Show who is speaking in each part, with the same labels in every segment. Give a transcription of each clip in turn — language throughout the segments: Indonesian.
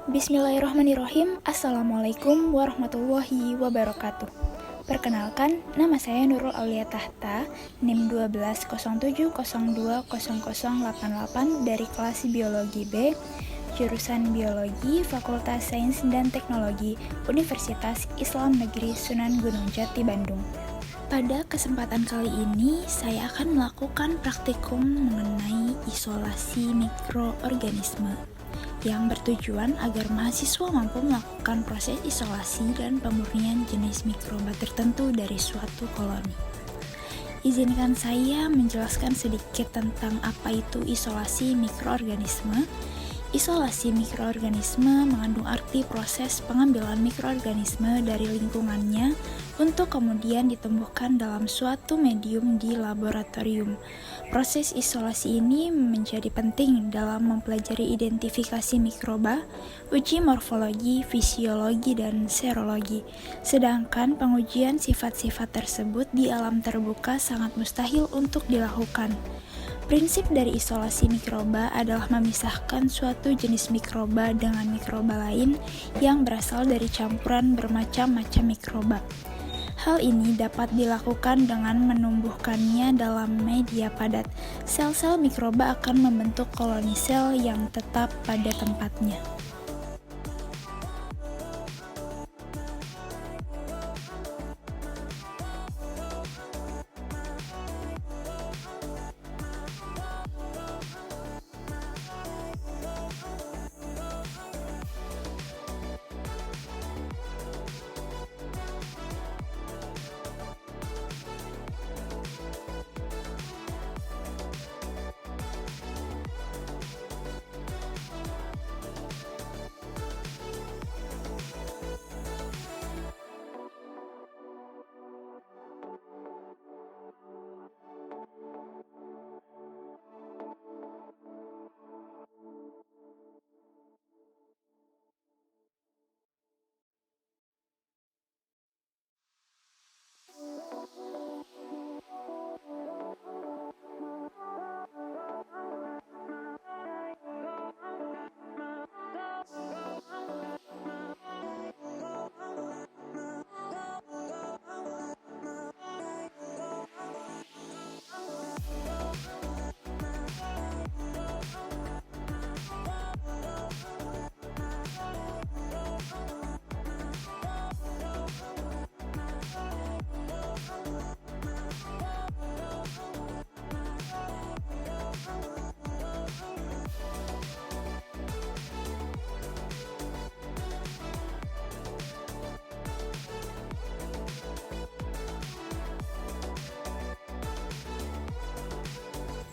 Speaker 1: Bismillahirrahmanirrahim. Assalamualaikum warahmatullahi wabarakatuh. Perkenalkan, nama saya Nurul Aulia Tahta, NIM 1207020088 dari kelas Biologi B, jurusan Biologi, Fakultas Sains dan Teknologi, Universitas Islam Negeri Sunan Gunung Jati, Bandung. Pada kesempatan kali ini, saya akan melakukan praktikum mengenai isolasi mikroorganisme yang bertujuan agar mahasiswa mampu melakukan proses isolasi dan pemurnian jenis mikroba tertentu dari suatu koloni. Izinkan saya menjelaskan sedikit tentang apa itu isolasi mikroorganisme. Isolasi mikroorganisme mengandung arti proses pengambilan mikroorganisme dari lingkungannya untuk kemudian ditumbuhkan dalam suatu medium di laboratorium. Proses isolasi ini menjadi penting dalam mempelajari identifikasi mikroba, uji morfologi, fisiologi, dan serologi. Sedangkan pengujian sifat-sifat tersebut di alam terbuka sangat mustahil untuk dilakukan. Prinsip dari isolasi mikroba adalah memisahkan suatu jenis mikroba dengan mikroba lain yang berasal dari campuran bermacam-macam mikroba. Hal ini dapat dilakukan dengan menumbuhkannya dalam media padat. Sel-sel mikroba akan membentuk koloni sel yang tetap pada tempatnya.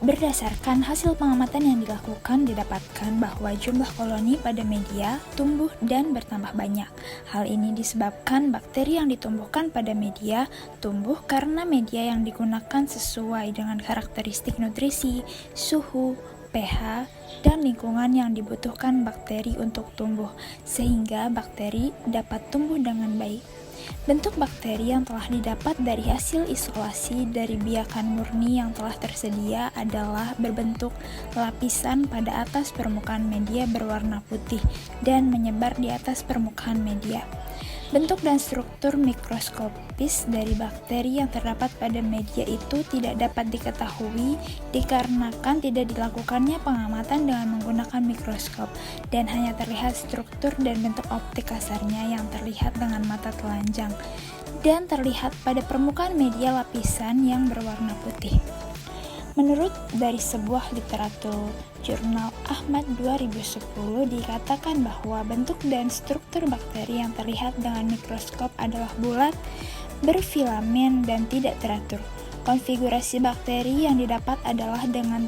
Speaker 1: Berdasarkan hasil pengamatan yang dilakukan, didapatkan bahwa jumlah koloni pada media tumbuh dan bertambah banyak. Hal ini disebabkan bakteri yang ditumbuhkan pada media tumbuh karena media yang digunakan sesuai dengan karakteristik nutrisi, suhu, pH, dan lingkungan yang dibutuhkan bakteri untuk tumbuh, sehingga bakteri dapat tumbuh dengan baik. Bentuk bakteri yang telah didapat dari hasil isolasi dari biakan murni yang telah tersedia adalah berbentuk lapisan pada atas permukaan media berwarna putih dan menyebar di atas permukaan media. Bentuk dan struktur mikroskopis dari bakteri yang terdapat pada media itu tidak dapat diketahui dikarenakan tidak dilakukannya pengamatan dengan menggunakan mikroskop dan hanya terlihat struktur dan bentuk optik kasarnya yang terlihat dengan mata telanjang dan terlihat pada permukaan media lapisan yang berwarna putih. Menurut dari sebuah literatur jurnal Ahmad 2010 dikatakan bahwa bentuk dan struktur bakteri yang terlihat dengan mikroskop adalah bulat, berfilamen, dan tidak teratur. Konfigurasi bakteri yang didapat adalah dengan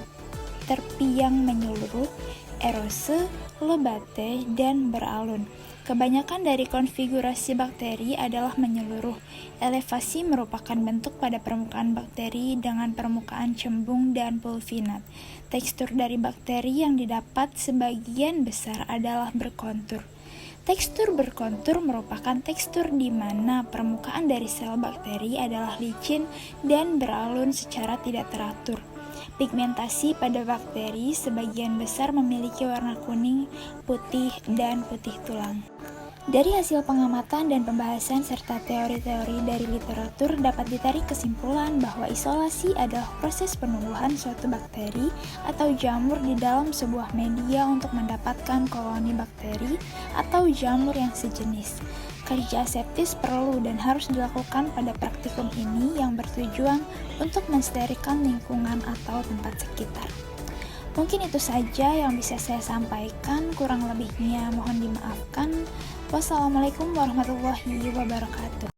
Speaker 1: terpiang menyeluruh, erose, lebate, dan beralun. Kebanyakan dari konfigurasi bakteri adalah menyeluruh. Elevasi merupakan bentuk pada permukaan bakteri dengan permukaan cembung dan pulvinat. Tekstur dari bakteri yang didapat sebagian besar adalah berkontur. Tekstur berkontur merupakan tekstur di mana permukaan dari sel bakteri adalah licin dan beralun secara tidak teratur. Pigmentasi pada bakteri sebagian besar memiliki warna kuning, putih, dan putih tulang. Dari hasil pengamatan dan pembahasan serta teori-teori dari literatur dapat ditarik kesimpulan bahwa isolasi adalah proses penumbuhan suatu bakteri atau jamur di dalam sebuah media untuk mendapatkan koloni bakteri atau jamur yang sejenis. Kerja aseptis perlu dan harus dilakukan pada praktikum ini yang bertujuan untuk mensterilkan lingkungan atau tempat sekitar. Mungkin itu saja yang bisa saya sampaikan, kurang lebihnya mohon dimaafkan. Wassalamualaikum warahmatullahi wabarakatuh.